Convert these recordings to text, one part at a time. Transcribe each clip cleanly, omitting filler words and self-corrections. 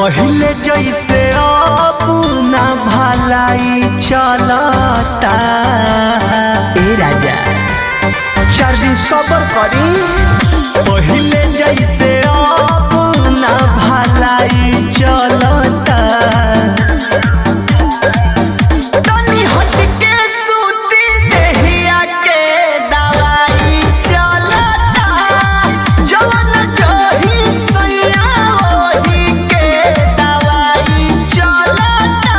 पहले जैसे अब ना भलाई चलता। ए राजा 4 दिन सबर करी। पहले जैसे अब ना भलाई चलता। तनी हटके सूती देहिया के दवाई चलता। जवन जही सैया ओही के दवाई चलता।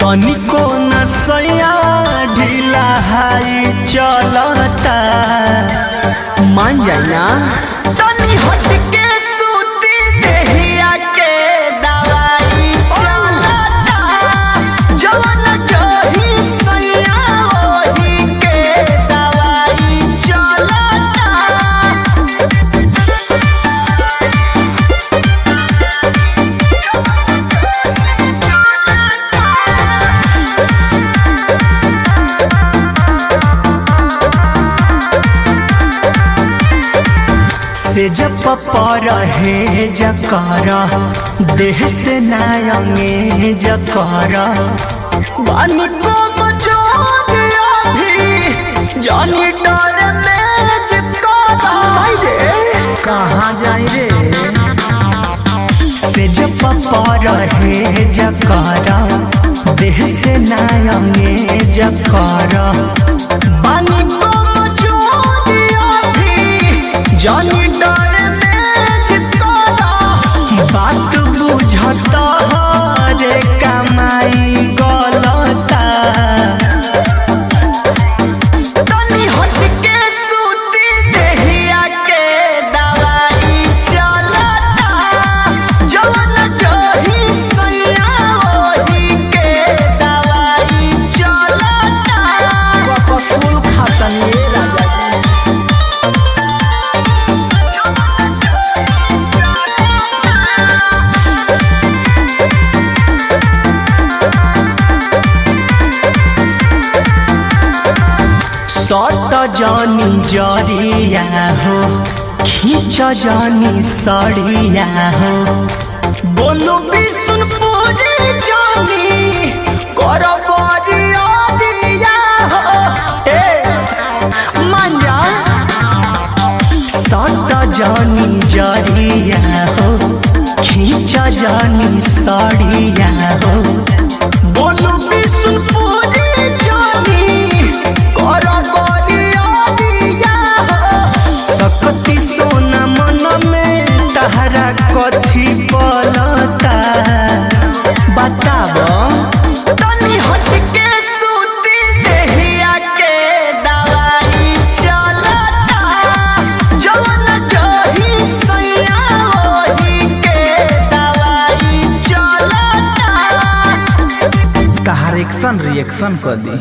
तनिको न सैया ढीला हाई चलता। मान जाए ना। तनी हटके सूती देहिया के दवाई चलता। जवन जही सैया ओही के दवाई चलता। से जब पर है जकर देह से नायंगे जकर बानी को मजोरिया भी जानी डर में जकर कहाँ जाए रे। से जब पर है जकर देह से नायंगे जकर बानी को मजोरिया भी जानी बात बुझता रे कमाई गलता। तनी हटके सूती देहिया के दवाई चलता। जवन जही सैया ओही के दवाई चलता। कपसूल खातन ये राजा सट जानी जरिया हो खींच जानी सड़िया हो। बोलू बिशुनपुरी जानी कर बरिया दिया हो। मान जा। सट जानी जरिया हो खींच जानी सड़िया हो। बोलू बिशुनपुरी जानी सकती सोना मन में तहरा कथी पलता बताब। तनी हटके सूती देहिया के दवाई चलता। जवन जही सैया ओही के दवाई चलता। तहार एक्शन रिएक्शन कर दी।